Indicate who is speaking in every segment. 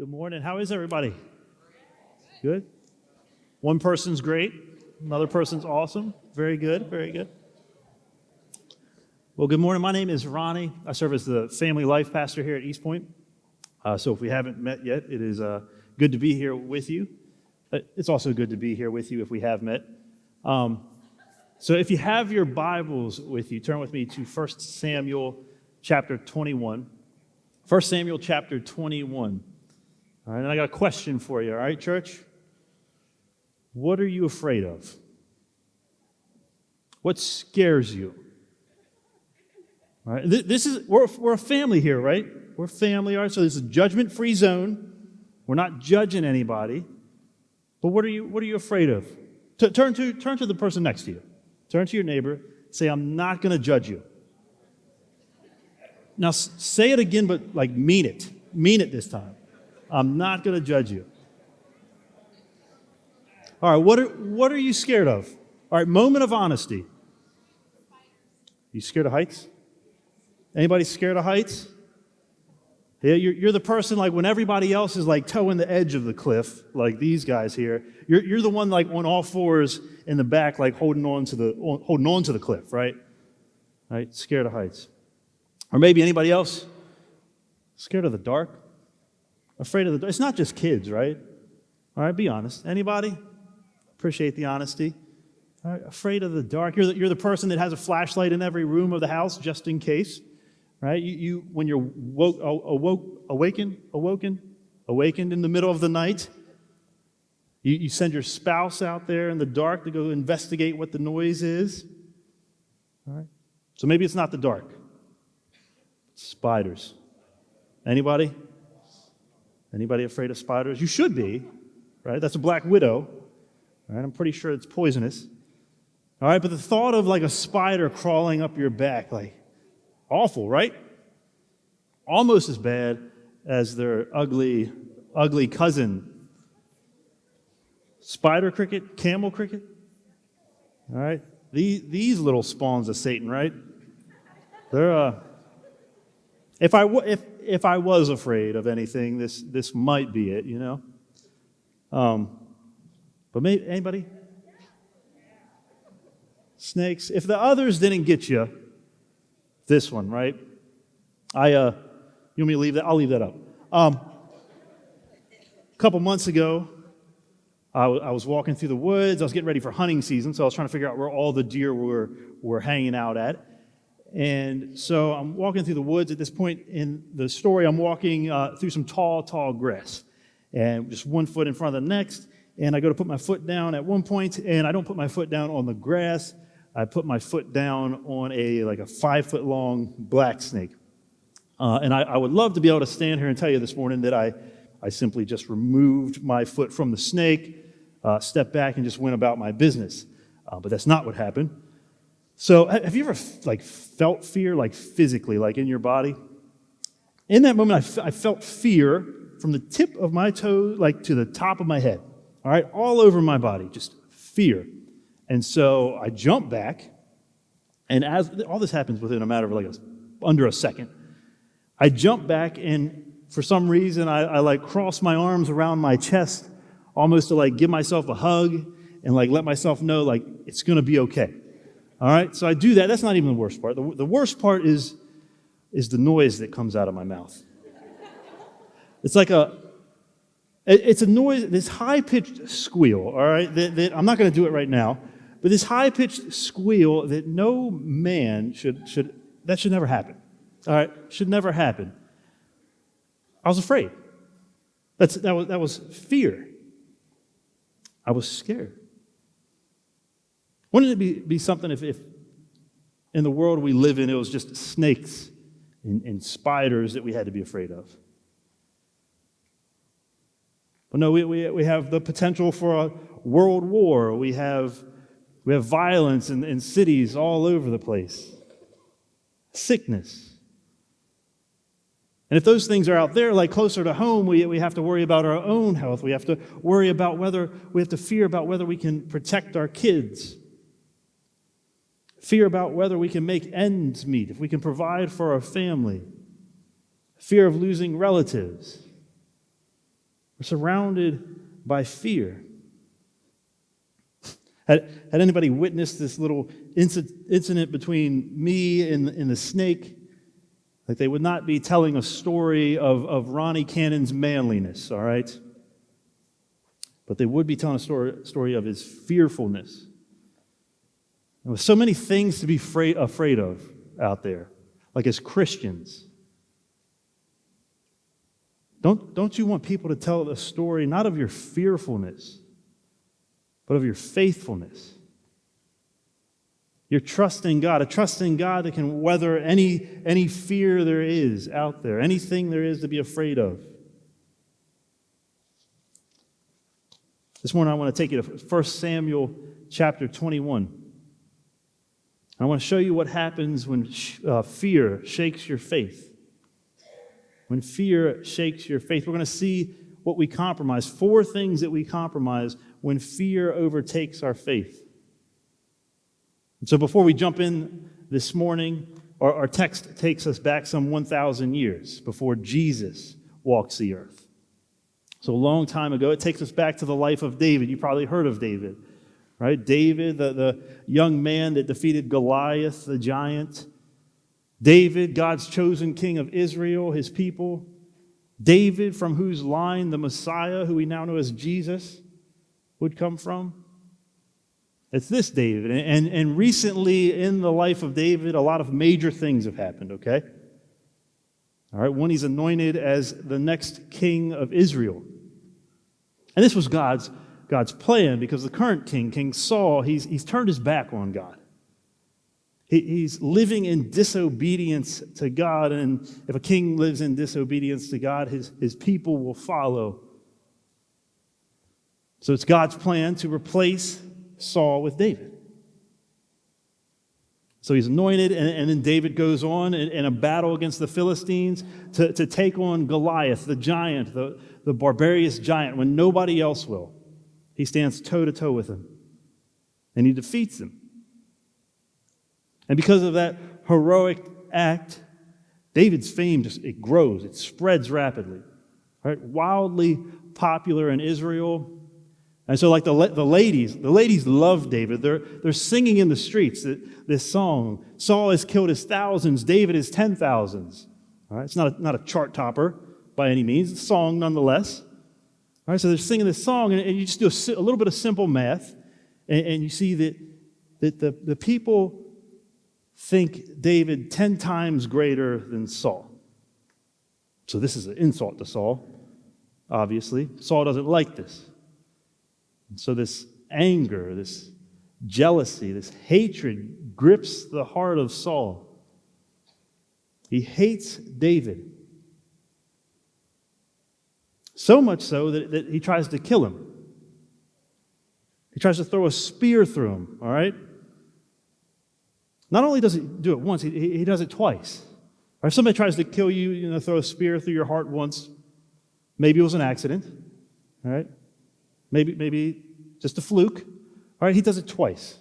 Speaker 1: Good morning. How is everybody? Good? One person's great. Another person's awesome. Very good. Very good. Well, good morning. My name is Ronnie. I serve as the family life pastor here at East Point. So if we haven't met yet, it is good to be here with you. It's also good to be here with you if we have met. So if you have your Bibles with you, turn with me to 1 Samuel chapter 21. 1 Samuel chapter 21. All right, and I got a question for you, all right, church? What are you afraid of? What scares you? All right, we're a family here, right? We're family, all right? So this is a judgment-free zone. We're not judging anybody. But what are you afraid of? Turn to the person next to you. Turn to your neighbor. Say, I'm not going to judge you. Now, say it again, but like mean it. Mean it this time. I'm not going to judge you. All right, what are you scared of? All right, moment of honesty. You scared of heights? Anybody scared of heights? Yeah, you're the person like when everybody else is like toeing the edge of the cliff, like these guys here. You're the one like on all fours in the back, like holding on to the cliff, right? Right? Scared of heights. Or maybe anybody else scared of the dark? Afraid of the dark? It's not just kids, right? All right, be honest. Anybody? Appreciate the honesty. All right, afraid of the dark. You're the person that has a flashlight in every room of the house just in case, right? You when you're awakened in the middle of the night, you send your spouse out there in the dark to go investigate what the noise is. All right. So maybe it's not the dark. It's spiders. Anybody? Anybody afraid of spiders? You should be, right? That's a black widow. All right, I'm pretty sure it's poisonous. All right, but the thought of like a spider crawling up your back, like awful, right? Almost as bad as their ugly cousin. Spider cricket, camel cricket. All right, these little spawns of Satan, right? They're if I was afraid of anything, this might be it, you know. But maybe anybody? Snakes. If the others didn't get you, this one, right? You want me to leave that? I'll leave that up. A couple months ago, I was walking through the woods. I was getting ready for hunting season, so I was trying to figure out where all the deer were hanging out at. And so I'm walking through the woods. At this point in the story, I'm walking through some tall grass, and just one foot in front of the next. And I go to put my foot down at one point, and I don't put my foot down on the grass. I put my foot down on a 5-foot-long black snake. And I would love to be able to stand here and tell you this morning that I simply just removed my foot from the snake, stepped back, and just went about my business. But that's not what happened. So have you ever felt fear, like physically, like in your body? In that moment, I felt fear from the tip of my toe, like to the top of my head. All right, all over my body, just fear. And so I jumped back, and as all this happens within a matter of under a second, I jumped back, and for some reason, I crossed my arms around my chest, almost to give myself a hug and let myself know it's going to be okay. All right, so I do that. That's not even the worst part. The worst part is the noise that comes out of my mouth. It's a noise, this high-pitched squeal, all right, that I'm not going to do it right now, but this high-pitched squeal that no man should never happen, all right, should never happen. I was afraid. That was fear. I was scared. Wouldn't it be something if in the world we live in, it was just snakes and spiders that we had to be afraid of? But no, we have the potential for a world war. We have violence in cities all over the place. Sickness. And if those things are out there, closer to home, we have to worry about our own health. We have to fear about whether we can protect our kids. Fear about whether we can make ends meet, if we can provide for our family. Fear of losing relatives. We're surrounded by fear. Had anybody witnessed this little incident between me and the snake? Like, they would not be telling a story of Ronnie Cannon's manliness, all right? But they would be telling a story of his fearfulness. And with so many things to be afraid of out there, like as Christians, don't you want people to tell a story not of your fearfulness, but of your faithfulness? You're trusting God, a trusting God that can weather any fear there is out there, anything there is to be afraid of. This morning I want to take you to 1 Samuel chapter 21. I want to show you what happens when fear shakes your faith. When fear shakes your faith, we're going to see what we compromise. 4 things that we compromise when fear overtakes our faith. And so before we jump in this morning, our text takes us back some 1,000 years before Jesus walks the earth. So a long time ago, it takes us back to the life of David. You probably heard of David, right? David, the young man that defeated Goliath, the giant. David, God's chosen king of Israel, his people. David, from whose line the Messiah, who we now know as Jesus, would come from. It's this David. And recently in the life of David, a lot of major things have happened, okay? All right, one, he's anointed as the next king of Israel. And this was God's plan, because the current king, King Saul, he's turned his back on God. He's living in disobedience to God, and if a king lives in disobedience to God, his people will follow. So it's God's plan to replace Saul with David. So he's anointed, and then David goes on in a battle against the Philistines to take on Goliath, the giant, the barbarous giant, when nobody else will. He stands toe-to-toe with him, and he defeats him. And because of that heroic act, David's fame it grows, it spreads rapidly. Right? Wildly popular in Israel. And so like the ladies love David. They're singing in the streets this song. Saul has killed his thousands, David his 10,000s. All right? It's not a chart topper by any means. It's a song nonetheless. All right, so they're singing this song, and you just do a little bit of simple math, and you see that the people think David 10 times greater than Saul. So this is an insult to Saul, obviously. Saul doesn't like this. So this anger, this jealousy, this hatred grips the heart of Saul. He hates David. So much so that he tries to kill him. He tries to throw a spear through him, all right? Not only does he do it once, he does it twice. Or if somebody tries to kill you, throw a spear through your heart once, maybe it was an accident, all right? Maybe just a fluke. All right, he does it twice.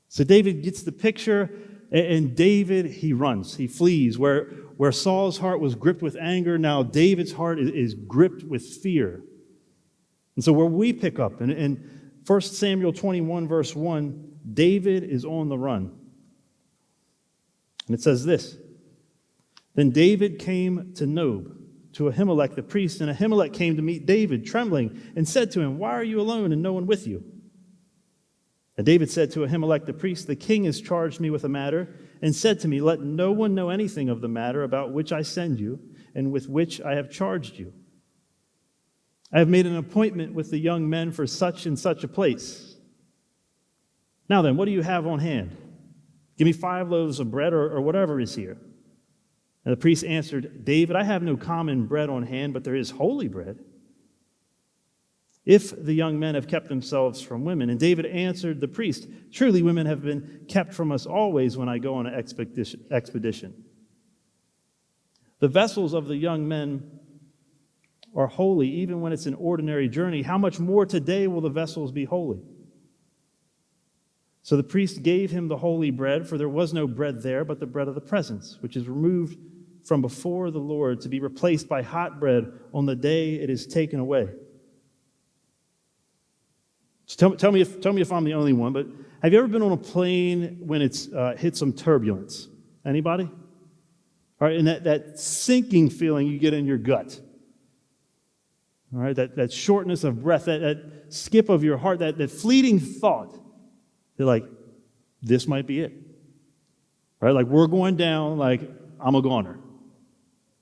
Speaker 1: So David gets the picture, and David, he runs, he flees. Where Saul's heart was gripped with anger, now David's heart is gripped with fear. And so where we pick up, in 1 Samuel 21, verse 1, David is on the run. And it says this: Then David came to Nob, to Ahimelech the priest, and Ahimelech came to meet David, trembling, and said to him, Why are you alone and no one with you? And David said to Ahimelech the priest, The king has charged me with a matter, and said to me, Let no one know anything of the matter about which I send you, and with which I have charged you. I have made an appointment with the young men for such and such a place. Now then, what do you have on hand? Give me 5 loaves of bread, or whatever is here. And the priest answered, David, I have no common bread on hand, but there is holy bread. If the young men have kept themselves from women. And David answered the priest, Truly women have been kept from us always when I go on an expedition. The vessels of the young men are holy, even when it's an ordinary journey. How much more today will the vessels be holy? So the priest gave him the holy bread, for there was no bread there but the bread of the presence, which is removed from before the Lord to be replaced by hot bread on the day it is taken away. So tell me if I'm the only one, but have you ever been on a plane when it's hit some turbulence? Anybody? All right, and that sinking feeling you get in your gut. All right, that shortness of breath, that skip of your heart, that fleeting thought. They're like, this might be it. Right? Like, we're going down, like, I'm a goner.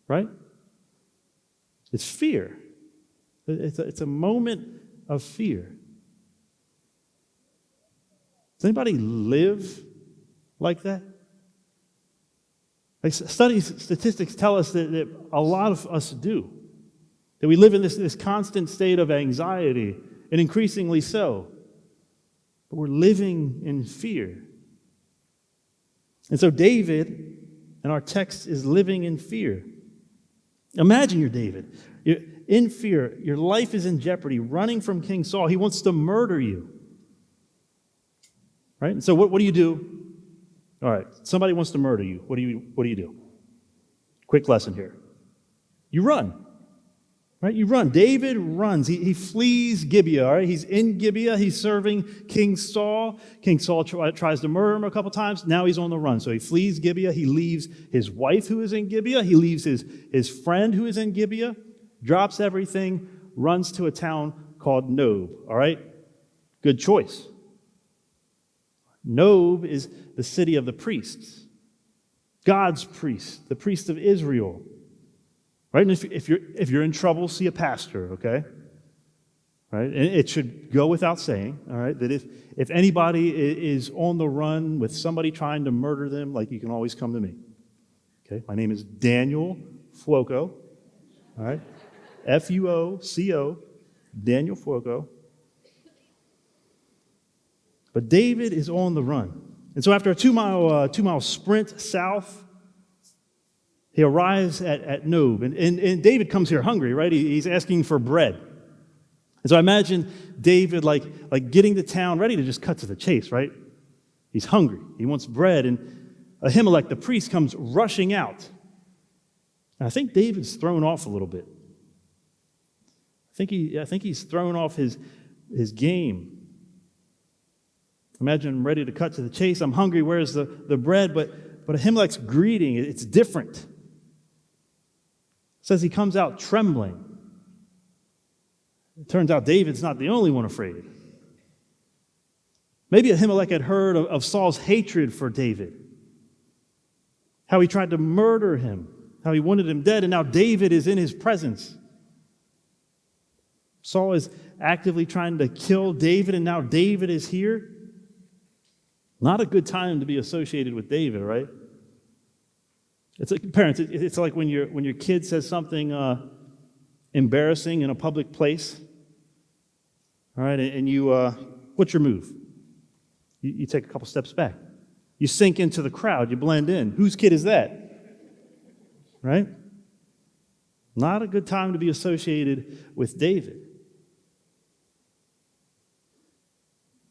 Speaker 1: Right? It's fear. It's a moment of fear. Does anybody live like that? Like, statistics tell us that a lot of us do. That we live in this constant state of anxiety, and increasingly so. But we're living in fear. And so David, in our text, is living in fear. Imagine you're David. You're in fear. Your life is in jeopardy, running from King Saul. He wants to murder you. Right? And so what do you do? All right, somebody wants to murder you. What do you do? Quick lesson here. You run. Right? You run. David runs. He flees Gibeah. All right? He's in Gibeah. He's serving King Saul. King Saul tries to murder him a couple times. Now he's on the run. So he flees Gibeah. He leaves his wife who is in Gibeah. He leaves his friend who is in Gibeah. Drops everything. Runs to a town called Nob. All right? Good choice. Nob is the city of the priests. God's priests. The priests of Israel. Right? And if you're in trouble, see a pastor, okay? Right? And it should go without saying, all right, that if anybody is on the run with somebody trying to murder them, like, you can always come to me. Okay? My name is Daniel Fuoco. All right? Fuoco, Daniel Fuoco. But David is on the run. And so after a two-mile sprint south, he arrives at Nob, and David comes here hungry, right? He's asking for bread. And so I imagine David like getting to town, ready to just cut to the chase, right? He's hungry. He wants bread, and Ahimelech, the priest, comes rushing out. And I think David's thrown off a little bit. I think he's thrown off his game. Imagine I'm ready to cut to the chase. I'm hungry. Where's the bread? But Ahimelech's greeting, it's different. It says he comes out trembling. It turns out David's not the only one afraid. Maybe Ahimelech had heard of Saul's hatred for David, how he tried to murder him, how he wanted him dead, and now David is in his presence. Saul is actively trying to kill David, and now David is here. Not a good time to be associated with David, right? It's like, parents, it's like when your kid says something embarrassing in a public place, all right, and you, what's your move? You take a couple steps back. You sink into the crowd. You blend in. Whose kid is that? Right? Not a good time to be associated with David.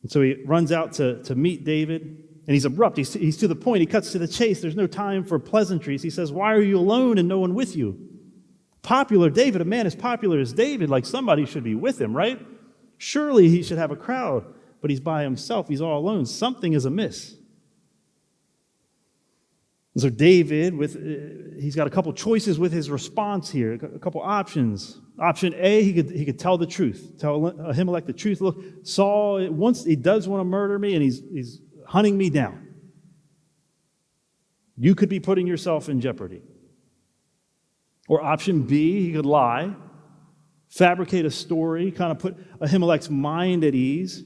Speaker 1: And so he runs out to meet David. And he's abrupt. He's to the point. He cuts to the chase. There's no time for pleasantries. He says, why are you alone and no one with you? Popular David, a man as popular as David, like somebody should be with him, right? Surely he should have a crowd, but he's by himself. He's all alone. Something is amiss. And so David, he's got a couple choices with his response here, a couple options. Option A, he could tell the truth, tell Ahimelech the truth. Look, Saul, he does want to murder me, and he's hunting me down. You could be putting yourself in jeopardy. Or option B, he could lie, fabricate a story, kind of put Ahimelech's mind at ease.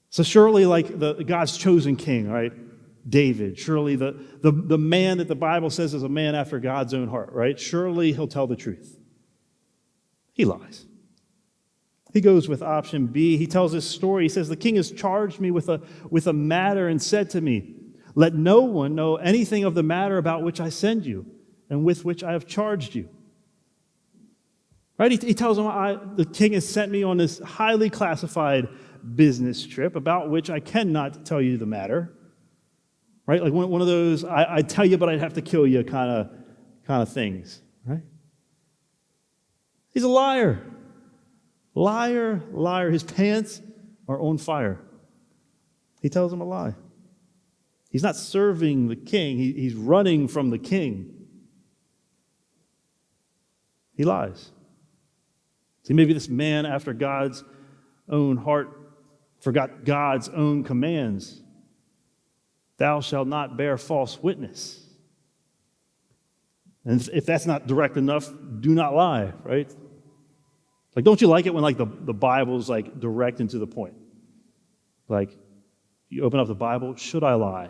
Speaker 1: So surely, like God's chosen king, right? David, surely the man that the Bible says is a man after God's own heart, right? Surely he'll tell the truth. He lies. He goes with option B. He tells his story. He says, the king has charged me with a matter and said to me, let no one know anything of the matter about which I send you and with which I have charged you. Right? He tells him, the king has sent me on this highly classified business trip about which I cannot tell you the matter. Right? Like one of those, I tell you, but I'd have to kill you kind of things. Right? He's a liar. Liar, liar, his pants are on fire. He tells him a lie. He's not serving the king, he's running from the king. He lies. See, maybe this man after God's own heart forgot God's own commands. Thou shalt not bear false witness. And if that's not direct enough, do not lie, right? Like, don't you like it when like the Bible's like direct and to the point? Like, you open up the Bible, should I lie?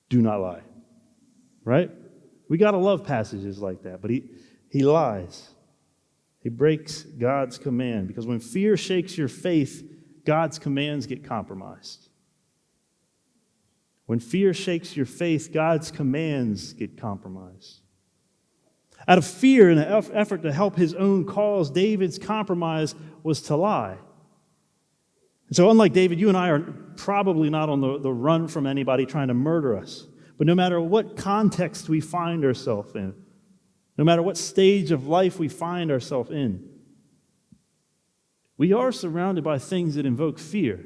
Speaker 1: Do not lie. Right? We gotta love passages like that, but he lies. He breaks God's command, because when fear shakes your faith, God's commands get compromised. When fear shakes your faith, God's commands get compromised. Out of fear and an effort to help his own cause, David's compromise was to lie. And so unlike David, you and I are probably not on the run from anybody trying to murder us. But no matter what context we find ourselves in, no matter what stage of life we find ourselves in, we are surrounded by things that invoke fear.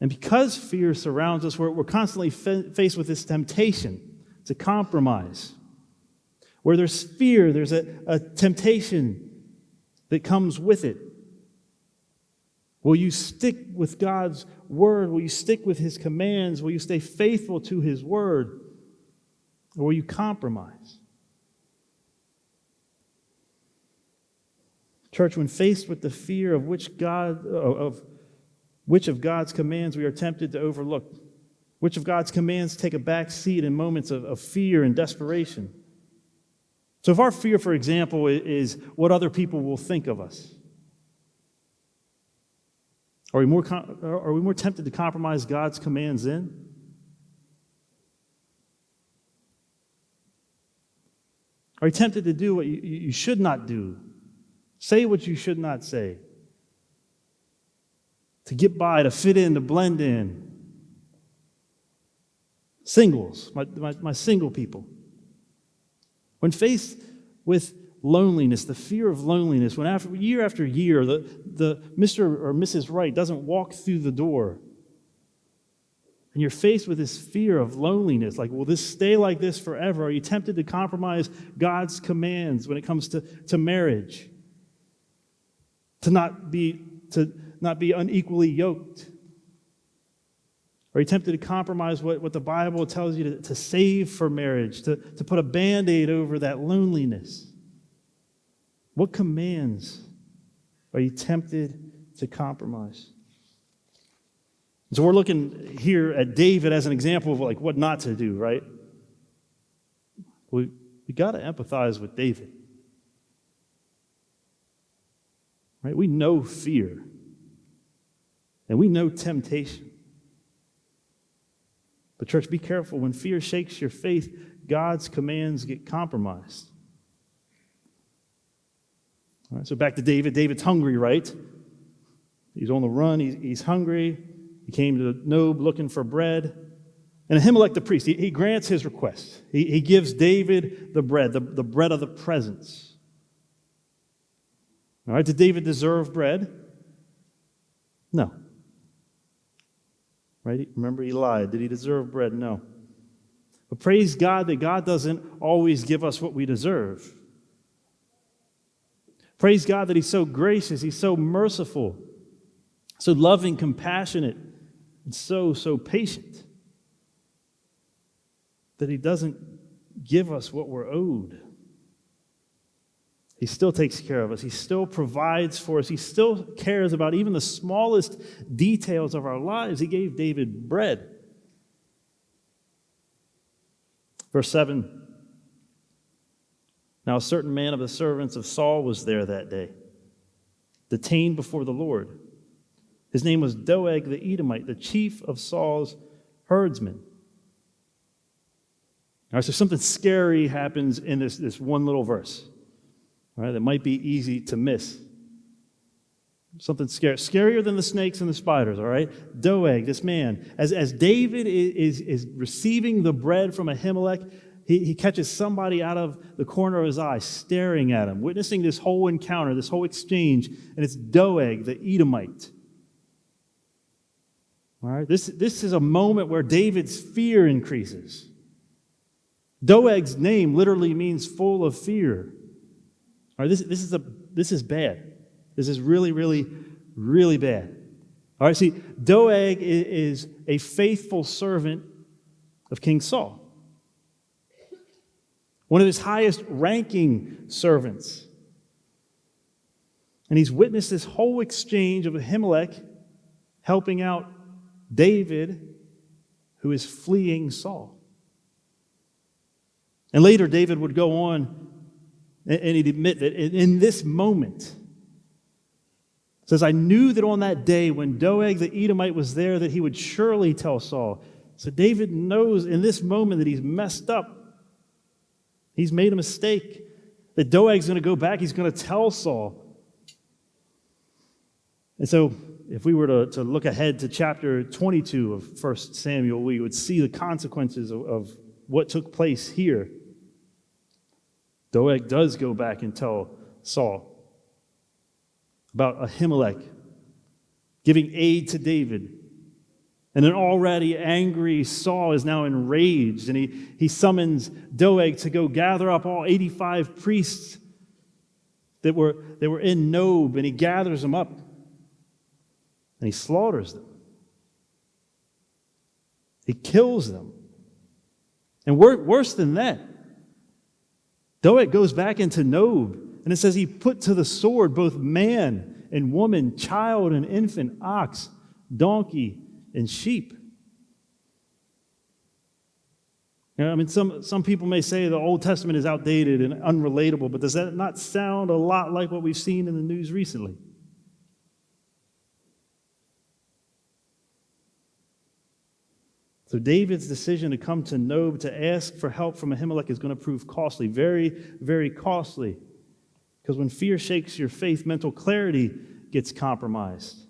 Speaker 1: And because fear surrounds us, we're constantly faced with this temptation to compromise. Where there's fear, there's a temptation that comes with it. Will you stick with God's word? Will you stick with his commands? Will you stay faithful to his word? Or will you compromise? Church, when faced with the fear of which of God's commands we are tempted to overlook, which of God's commands take a back seat in moments of fear and desperation. So if our fear, for example, is what other people will think of us, are we more tempted to compromise God's commands then? Are you tempted to do what you should not do? Say what you should not say? To get by, to fit in, to blend in? Singles, my single people. When faced with loneliness, the fear of loneliness, when year after year, the Mr. or Mrs. Right doesn't walk through the door, and you're faced with this fear of loneliness, like, will this stay like this forever? Are you tempted to compromise God's commands when it comes to marriage? To not be unequally yoked? Are you tempted to compromise what the Bible tells you to save for marriage, to put a Band-Aid over that loneliness? What commands are you tempted to compromise? So we're looking here at David as an example of like what not to do, right? We got to empathize with David. Right? We know fear. And we know temptation. But church, be careful. When fear shakes your faith, God's commands get compromised. All right, so back to David. David's hungry, right? He's on the run. He's hungry. He came to Nob looking for bread. And Ahimelech the priest, he grants his request. He gives David the bread, the bread of the presence. All right, did David deserve bread? No. Right? Remember, he lied. Did he deserve bread? No. But praise God that God doesn't always give us what we deserve. Praise God that he's so gracious, he's so merciful, so loving, compassionate, and so patient, that he doesn't give us what we're owed. He still takes care of us. He still provides for us. He still cares about even the smallest details of our lives. He gave David bread. Verse 7. Now a certain man of the servants of Saul was there that day, detained before the Lord. His name was Doeg the Edomite, the chief of Saul's herdsmen. All right, so something scary happens in this one little verse. All right, that might be easy to miss. Something scarier than the snakes and the spiders, all right? Doeg, this man, as David is receiving the bread from Ahimelech, he catches somebody out of the corner of his eye staring at him, witnessing this whole encounter, this whole exchange, and it's Doeg, the Edomite. All right, this is a moment where David's fear increases. Doeg's name literally means full of fear. All right, this is bad. This is really, really, really bad. All right, see, Doeg is a faithful servant of King Saul, one of his highest ranking servants. And he's witnessed this whole exchange of Ahimelech helping out David, who is fleeing Saul. And later, David would go on and he'd admit that in this moment, says, I knew that on that day when Doeg the Edomite was there that he would surely tell Saul. So David knows in this moment that he's messed up. He's made a mistake. That Doeg's going to go back. He's going to tell Saul. And so if we were to look ahead to chapter 22 of 1 Samuel, we would see the consequences of what took place here. Doeg does go back and tell Saul about Ahimelech giving aid to David. And an already angry Saul is now enraged, and he summons Doeg to go gather up all 85 priests that were in Nob, and he gathers them up, and he slaughters them. He kills them. And worse than that, Doeg goes back into Nob, and it says he put to the sword both man and woman, child and infant, ox, donkey, and sheep. You know, I mean, some people may say the Old Testament is outdated and unrelatable, but does that not sound a lot like what we've seen in the news recently? So David's decision to come to Nob to ask for help from Ahimelech is going to prove costly, very, very costly. Because when fear shakes your faith, mental clarity gets compromised.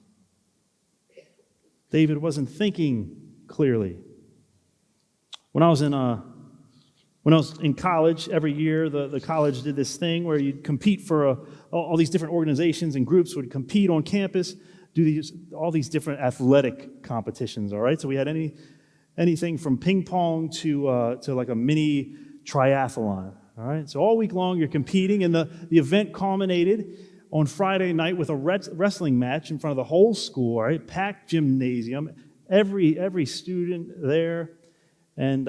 Speaker 1: David wasn't thinking clearly. When I was in college, every year the college did this thing where you'd compete for all these different organizations and groups would compete on campus, do all these different athletic competitions. All right, so we had anything from ping pong to like a mini triathlon. All right, so all week long you're competing, and the event culminated on Friday night with a wrestling match in front of the whole school. All right, packed gymnasium, every student there, and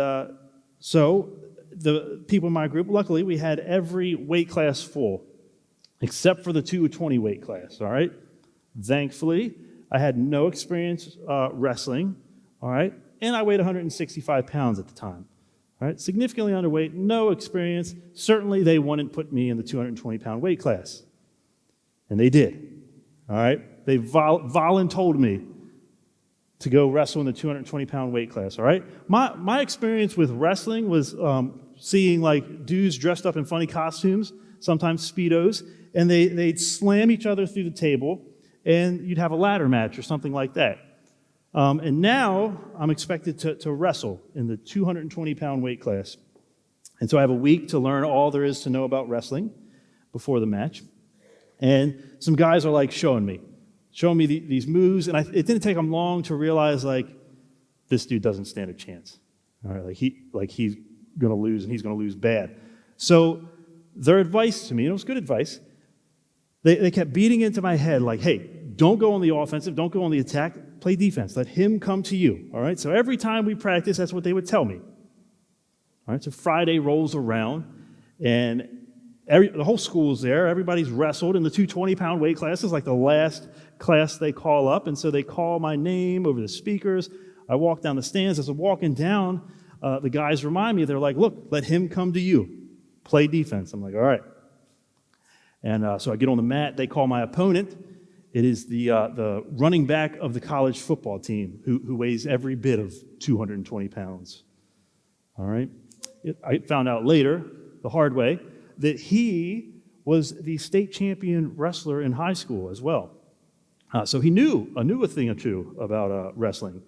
Speaker 1: so the people in my group, luckily, we had every weight class full, except for the 220 weight class. All right, thankfully, I had no experience wrestling. All right, and I weighed 165 pounds at the time. All right, significantly underweight, no experience. Certainly, they wouldn't put me in the 220-pound weight class. And they did. All right, they voluntold me to go wrestle in the 220-pound weight class. All right, my experience with wrestling was seeing like dudes dressed up in funny costumes, sometimes Speedos, and they'd slam each other through the table, and you'd have a ladder match or something like that. And now I'm expected to wrestle in the 220-pound weight class. And so I have a week to learn all there is to know about wrestling before the match. And some guys are like showing me these moves. And it didn't take them long to realize, like, this dude doesn't stand a chance. All right, he's going to lose, and he's going to lose bad. So their advice to me, and it was good advice, they kept beating into my head like, hey, don't go on the offensive, don't go on the attack, play defense. Let him come to you, all right? So every time we practice, that's what they would tell me. All right, so Friday rolls around, and the whole school's there. Everybody's wrestled in the 220-pound weight class. It's like the last class they call up, and so they call my name over the speakers. I walk down the stands. As I'm walking down, the guys remind me, they're like, look, let him come to you. Play defense. I'm like, all right. And so I get on the mat. They call my opponent. It is the running back of the college football team who weighs every bit of 220 pounds. All right? I found out later, the hard way, that he was the state champion wrestler in high school as well. So he knew a thing or two about wrestling.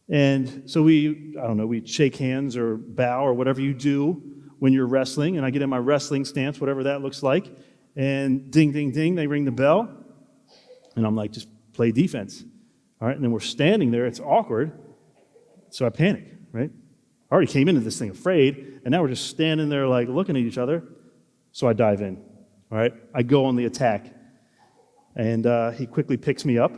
Speaker 1: And so we'd shake hands or bow or whatever you do when you're wrestling. And I get in my wrestling stance, whatever that looks like. And ding, ding, ding, they ring the bell. And I'm like, just play defense. All right, and then we're standing there. It's awkward. So I panic, right? I already came into this thing afraid, and now we're just standing there like looking at each other. So I dive in, all right? I go on the attack. And he quickly picks me up.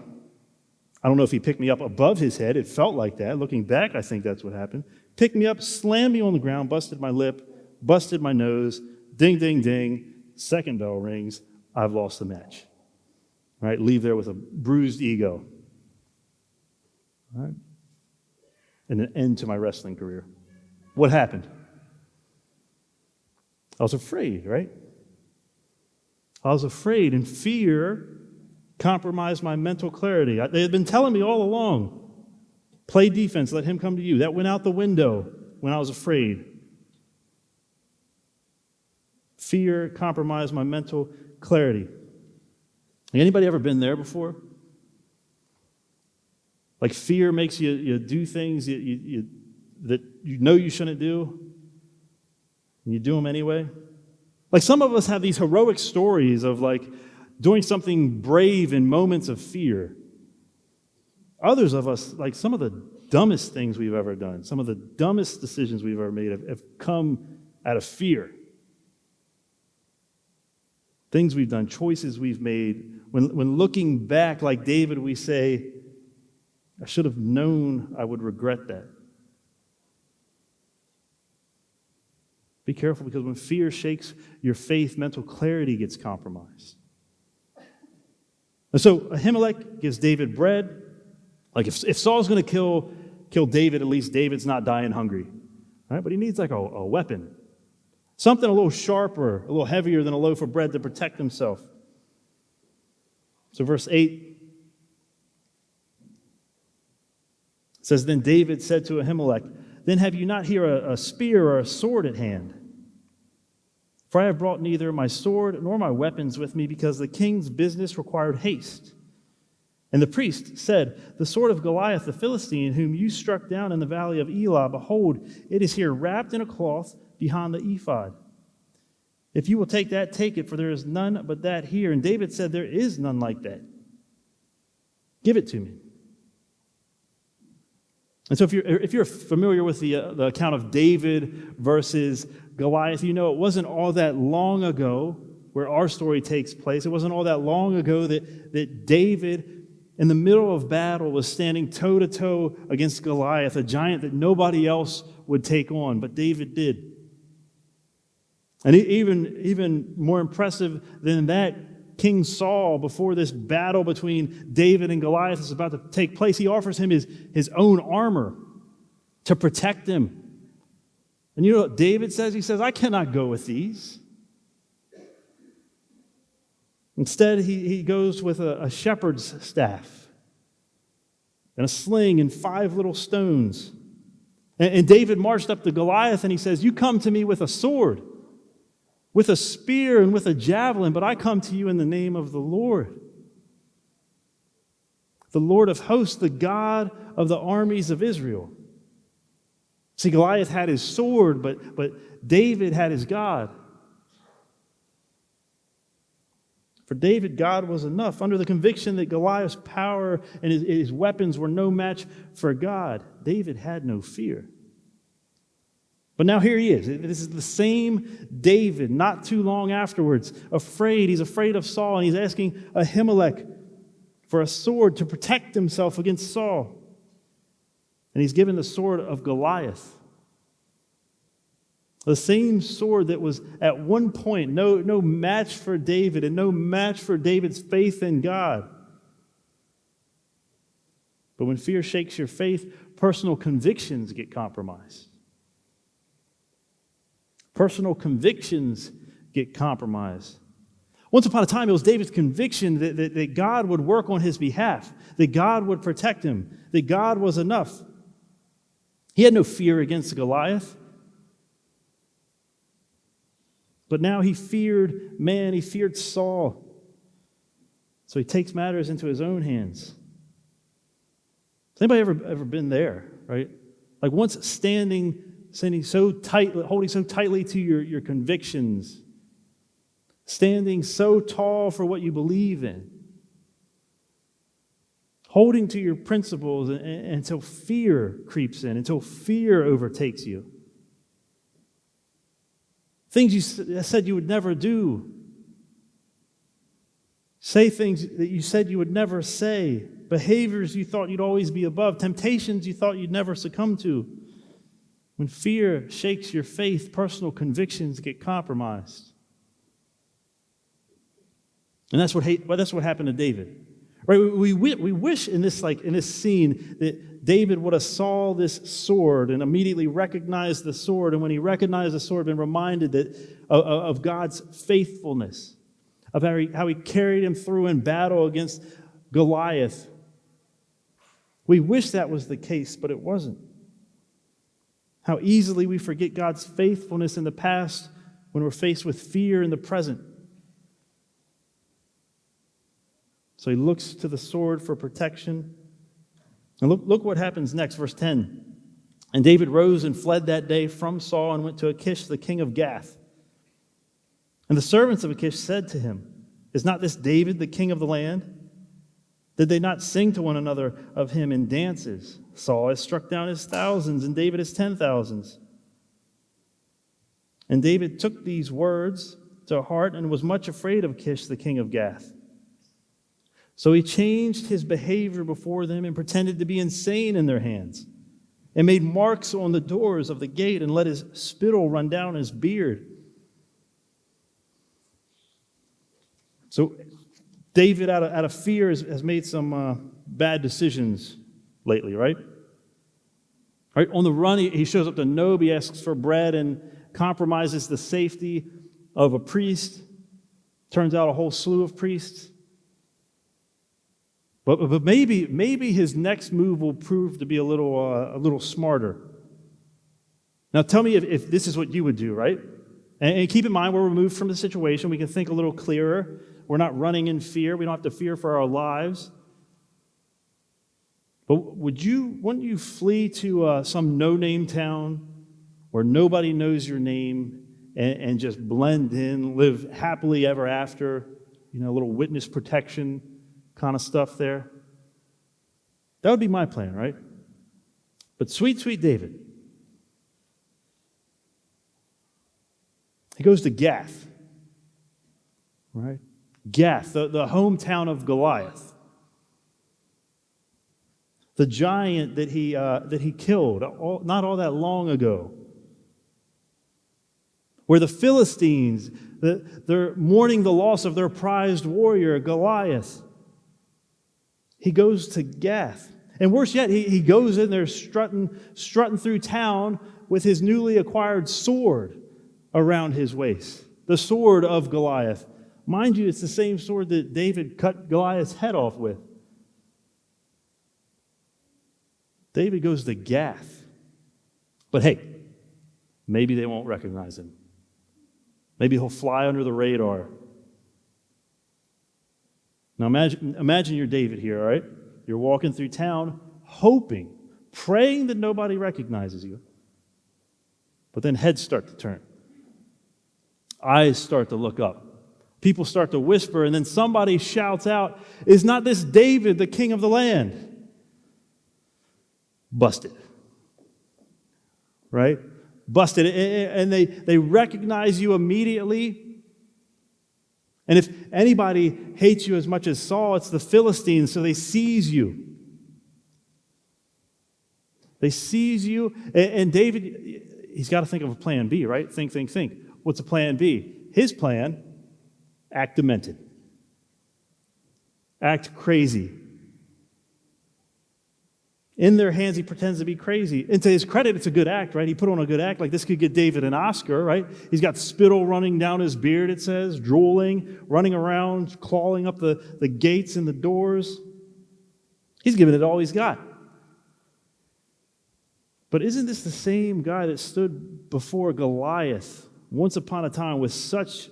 Speaker 1: I don't know if he picked me up above his head. It felt like that. Looking back, I think that's what happened. Picked me up, slammed me on the ground, busted my lip, busted my nose. Ding, ding, ding. Second bell rings. I've lost the match. All right, leave there with a bruised ego. All right? And an end to my wrestling career. What happened? I was afraid, right? I was afraid, and fear compromised my mental clarity. They had been telling me all along, play defense, let him come to you. That went out the window when I was afraid. Fear compromised my mental clarity. Anybody ever been there before? Like fear makes you do things that you know you shouldn't do, and you do them anyway. Like some of us have these heroic stories of like doing something brave in moments of fear. Others of us, like some of the dumbest things we've ever done, some of the dumbest decisions we've ever made have come out of fear. Things we've done, choices we've made. When looking back, like David, we say, I should have known I would regret that. Be careful, because when fear shakes your faith, mental clarity gets compromised. And so Ahimelech gives David bread. Like if Saul's going to kill David, at least David's not dying hungry. Right? But he needs like a weapon. Something a little sharper, a little heavier than a loaf of bread to protect himself. So verse 8 says, Then David said to Ahimelech, Then have you not here a spear or a sword at hand? For I have brought neither my sword nor my weapons with me, because the king's business required haste. And the priest said, The sword of Goliath the Philistine, whom you struck down in the valley of Elah, behold, it is here wrapped in a cloth behind the ephod. If you will take that, take it, for there is none but that here. And David said, There is none like that. Give it to me. And so if you're familiar with the account of David versus Goliath, you know it wasn't all that long ago where our story takes place. It wasn't all that long ago that David, in the middle of battle, was standing toe-to-toe against Goliath, a giant that nobody else would take on, but David did. And even more impressive than that, King Saul, before this battle between David and Goliath is about to take place, he offers him his own armor to protect him. And you know what David says? He says, I cannot go with these. Instead, he goes with a shepherd's staff and a sling and 5 little stones. And David marched up to Goliath and he says, You come to me with a sword, with a spear and with a javelin, but I come to you in the name of the Lord of hosts, the God of the armies of Israel. See, Goliath had his sword, but David had his God. For David, God was enough. Under the conviction that Goliath's power and his weapons were no match for God, David had no fear. But now here he is. This is the same David, not too long afterwards, afraid. He's afraid of Saul, and he's asking Ahimelech for a sword to protect himself against Saul. And he's given the sword of Goliath. The same sword that was at one point no match for David and no match for David's faith in God. But when fear shakes your faith, personal convictions get compromised. Personal convictions get compromised. Once upon a time, it was David's conviction that God would work on his behalf, that God would protect him, that God was enough. He had no fear against Goliath. But now he feared man, he feared Saul. So he takes matters into his own hands. Has anybody ever been there, right? Like once standing so tight, holding so tightly to your convictions, standing so tall for what you believe in, holding to your principles until fear creeps in, until fear overtakes you. Things you said you would never do. Say things that you said you would never say. Behaviors you thought you'd always be above. Temptations you thought you'd never succumb to. When fear shakes your faith, personal convictions get compromised. And that's what happened to David. Right? We wish in this scene that David would have saw this sword and immediately recognized the sword, and when he recognized the sword, been reminded of God's faithfulness, of how he carried him through in battle against Goliath. We wish that was the case, but it wasn't. How easily we forget God's faithfulness in the past when we're faced with fear in the present. So he looks to the sword for protection. And look what happens next, verse 10. And David rose and fled that day from Saul and went to Achish, the king of Gath. And the servants of Achish said to him, "Is not this David, the king of the land? Did they not sing to one another of him in dances? Saul has struck down his thousands, and David his 10,000s." And David took these words to heart and was much afraid of Achish, the king of Gath. So he changed his behavior before them and pretended to be insane in their hands, and made marks on the doors of the gate and let his spittle run down his beard. So David, out of fear, has made some bad decisions lately, right? Right? On the run, he shows up to Nob, he asks for bread and compromises the safety of a priest. Turns out a whole slew of priests. But maybe his next move will prove to be a little smarter. Now tell me if this is what you would do, right? And keep in mind, we're removed from the situation. We can think a little clearer. We're not running in fear. We don't have to fear for our lives. But wouldn't you flee to some no-name town where nobody knows your name and just blend in, live happily ever after, a little witness protection kind of stuff there? That would be my plan, right? But sweet David, he goes to Gath, right? Gath, the hometown of Goliath, the giant that he killed not all that long ago, where the Philistines, they're mourning the loss of their prized warrior, Goliath. He goes to Gath. And worse yet, he goes in there strutting through town with his newly acquired sword around his waist. The sword of Goliath. Mind you, it's the same sword that David cut Goliath's head off with. David goes to Gath. But hey, maybe they won't recognize him. Maybe he'll fly under the radar. Now imagine you're David here, all right? You're walking through town, hoping, praying that nobody recognizes you. But then heads start to turn. Eyes start to look up. People start to whisper, and then somebody shouts out, "Is not this David, the king of the land?" Busted. Right? Busted. And they recognize you immediately. And if anybody hates you as much as Saul, it's the Philistines, so they seize you. They seize you, and David, he's got to think of a plan B, right? Think. What's a plan B? His plan, act demented. Act crazy. In their hands, he pretends to be crazy. And to his credit, it's a good act, right? He put on a good act. Like, this could get David an Oscar, right? He's got spittle running down his beard, it says, drooling, running around, clawing up the gates and the doors. He's giving it all he's got. But isn't this the same guy that stood before Goliath once upon a time with such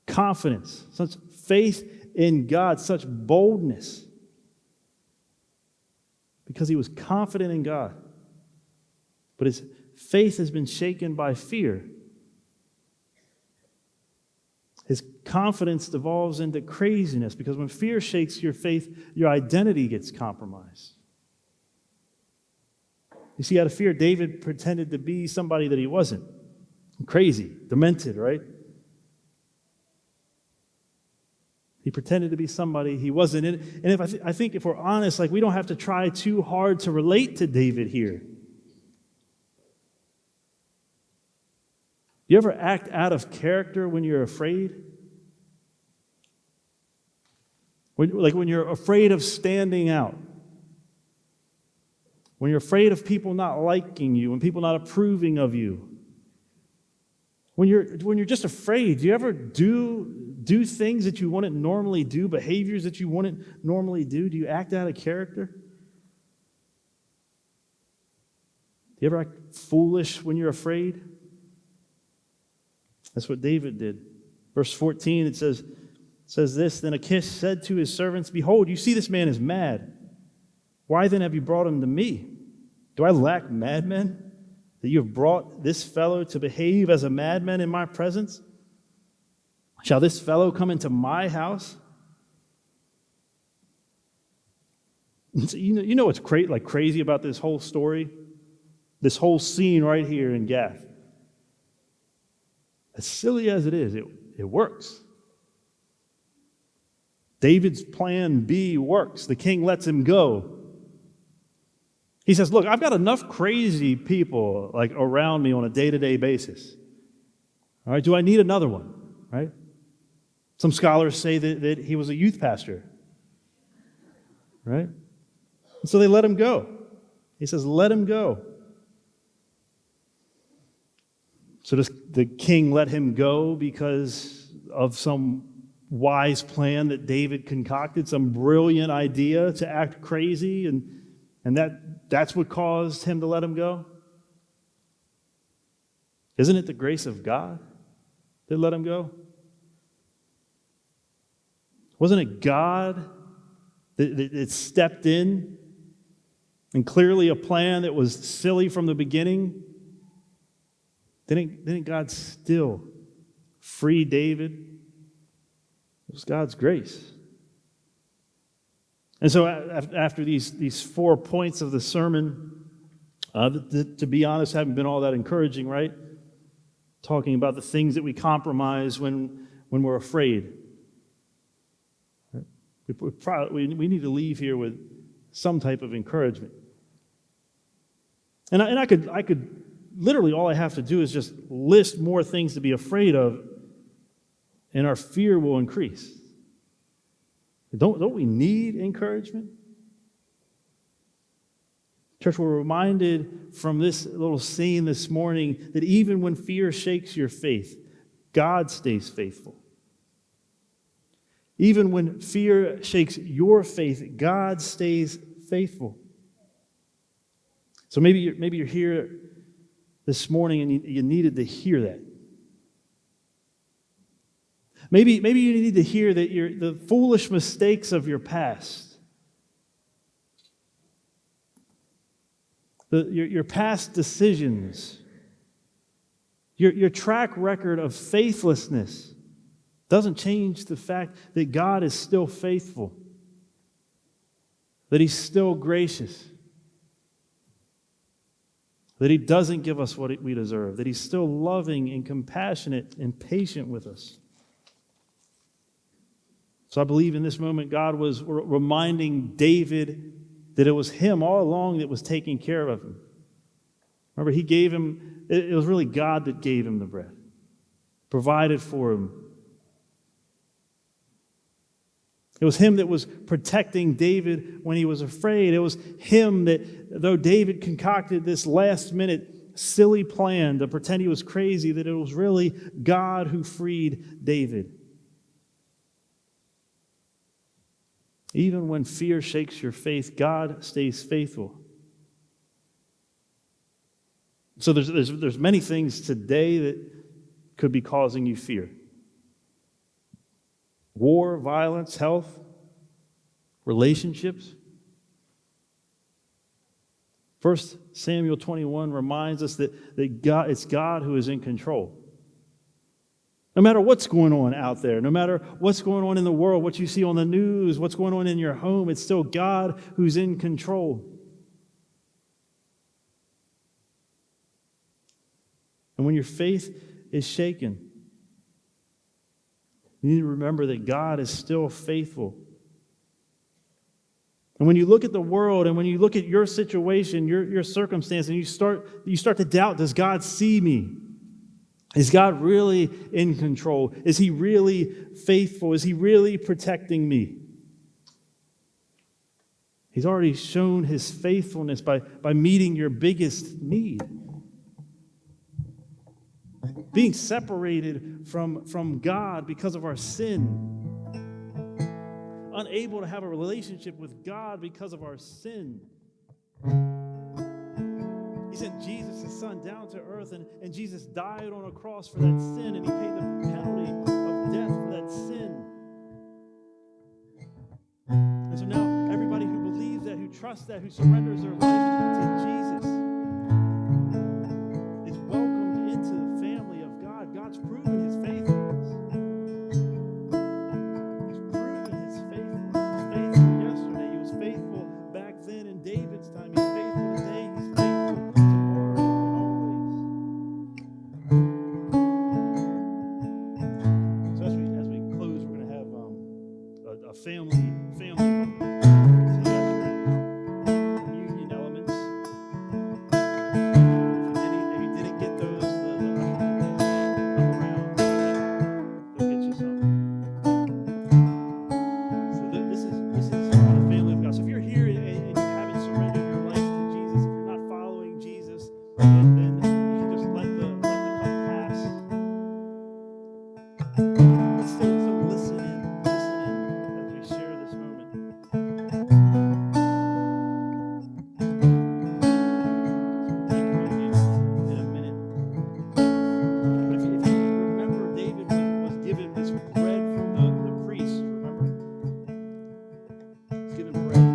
Speaker 1: confidence, such faith in God, such boldness? because he was confident in God. But his faith has been shaken by fear. His confidence devolves into craziness because when fear shakes your faith, your identity gets compromised. You see, out of fear, David pretended to be somebody that he wasn't. Crazy, demented, right? He pretended to be somebody he wasn't. And if I think if we're honest, like we don't have to try too hard to relate to David here. You ever act out of character when you're afraid? When you're afraid of standing out. When you're afraid of people not liking you, when people not approving of you. When you're just afraid, do you ever do things that you wouldn't normally do, behaviors that you wouldn't normally do? Do you act out of character? Do you ever act foolish when you're afraid? That's what David did. Verse 14, it says this, Then Achish said to his servants, Behold, you see this man is mad. Why then have you brought him to me? Do I lack madmen, that you have brought this fellow to behave as a madman in my presence? Shall this fellow come into my house? So you know what's crazy about this whole story? This whole scene right here in Gath. As silly as it is, it works. David's plan B works. The king lets him go. He says, look, I've got enough crazy people like around me on a day-to-day basis. All right, do I need another one? Right? Some scholars say that he was a youth pastor. Right? And so they let him go. He says, let him go. So does the king let him go because of some wise plan that David concocted, some brilliant idea to act crazy, and that's what caused him to let him go? Isn't it the grace of God that let him go? Wasn't it God that stepped in and clearly a plan that was silly from the beginning? Didn't God still free David? It was God's grace. And so after these 4 points of the sermon, to be honest, haven't been all that encouraging, right? Talking about the things that we compromise when we're afraid. We need to leave here with some type of encouragement. And I could literally all I have to do is just list more things to be afraid of, and our fear will increase. Don't we need encouragement? Church, we're reminded from this little scene this morning that even when fear shakes your faith, God stays faithful. Even when fear shakes your faith, God stays faithful. So maybe you're here this morning and you needed to hear that. Maybe you need to hear that the foolish mistakes of your past, your past decisions, your track record of faithlessness doesn't change the fact that God is still faithful, that He's still gracious, that He doesn't give us what we deserve, that He's still loving and compassionate and patient with us. So I believe in this moment God was reminding David that it was Him all along that was taking care of him. Remember, He gave him, it was really God that gave him the bread, provided for him. It was Him that was protecting David when he was afraid. It was Him that, though David concocted this last-minute silly plan to pretend he was crazy, that it was really God who freed David. Even when fear shakes your faith, God stays faithful. So there's many things today that could be causing you fear. War, violence, health, relationships. 1 Samuel 21 reminds us that it's God who is in control. No matter what's going on out there, no matter what's going on in the world, what you see on the news, what's going on in your home, it's still God who's in control. And when your faith is shaken, you need to remember that God is still faithful. And when you look at the world and when you look at your situation, your circumstance, and you start to doubt, does God see me? Is God really in control? Is He really faithful? Is He really protecting me? He's already shown His faithfulness by meeting your biggest need. Being separated from God because of our sin. Unable to have a relationship with God because of our sin. He sent Jesus, His Son, down to earth, and Jesus died on a cross for that sin, and He paid the penalty of death for that sin. And so now, everybody who believes that, who trusts that, who surrenders their life to Jesus, is welcomed into the family of God. God's proven His faithfulness. He's proven His faithfulness. He's faithful yesterday. He was faithful back then in David's time. He's faithful today. He's faithful tomorrow and always. So as we close, we're going to have a family moment. So you got your communion elements. If you didn't get those, the ushers will come around. They'll get you some. So this is for the family of God. So if you're here and you haven't surrendered your life to Jesus, if you're not following Jesus, then you can just let the cup pass. But still listen in as we share this moment. So we'll take communion in a minute. But if you remember, David was given this bread from the priest, remember? He's given bread.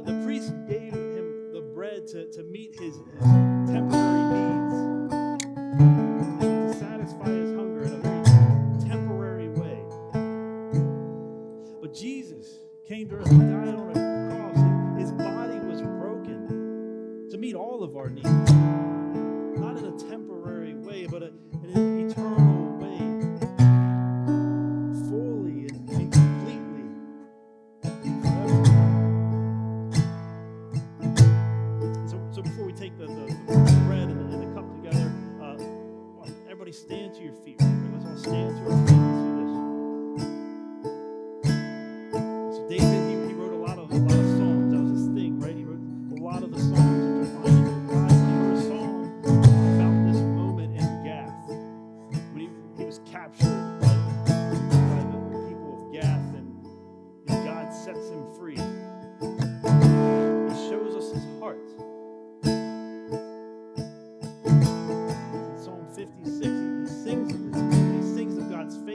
Speaker 1: The priest gave him the bread to meet his temporary needs, to satisfy his hunger in a very temporary way. But Jesus came to earth and died on a cross. His body was broken to meet all of our needs. Not in a temporary way, but in an eternal way. Fully and completely. Forever. So before we take the bread and the cup together, everybody stand to your feet. Let's all stand to our feet and do this. So David, he wrote a lot of songs. That was his thing, right? He wrote a lot of the songs that you're finding in your Bible. He wrote a song about this moment in Gath, when he was captured by the people of Gath, and God sets him free. He shows us His heart. In Psalm 56, he sings of this. He sings of God's faithfulness.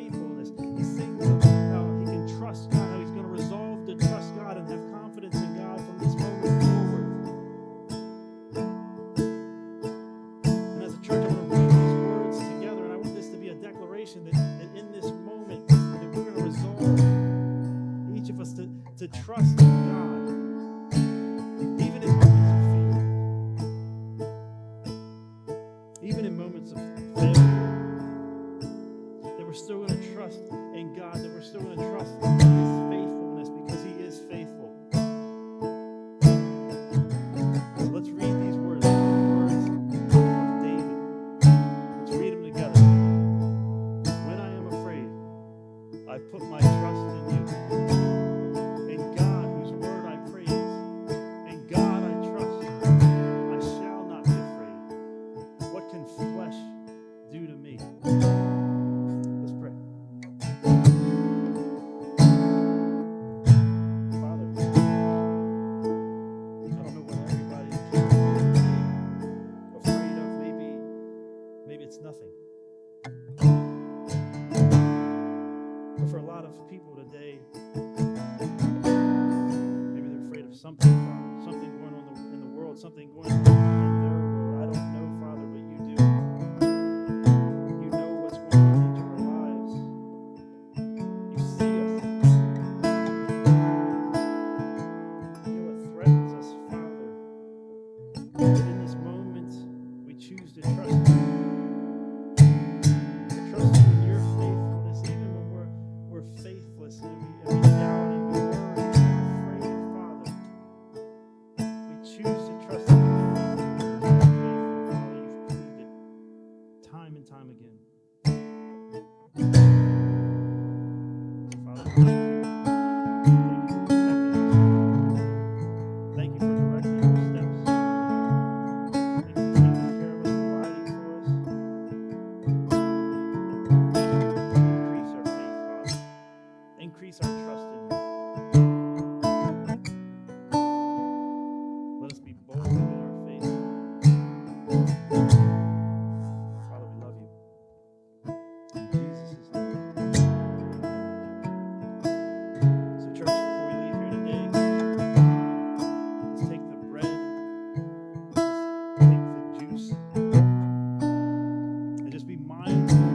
Speaker 1: world, something going on in their world. I don't know, Father, but you do. You know what's going on in each of our lives. You see us. You know what threatens us, Father. But in this moment, we choose to trust you. To trust you in your faithfulness, even when we're faithless and we doubt and we worry and we're afraid, Father. We choose to trust in your faithfulness. Father, you've proved it time and time again. Father, thank you. Thank you for protecting us. Thank you for directing our steps. Thank you for taking care of us, providing for us. Increase our faith, Father. Increase our trust in you. Let us be bold in our faith. Father, we love you. In Jesus' name. So, church, before we leave here today, let's take the bread, let's take the juice, and just be mindful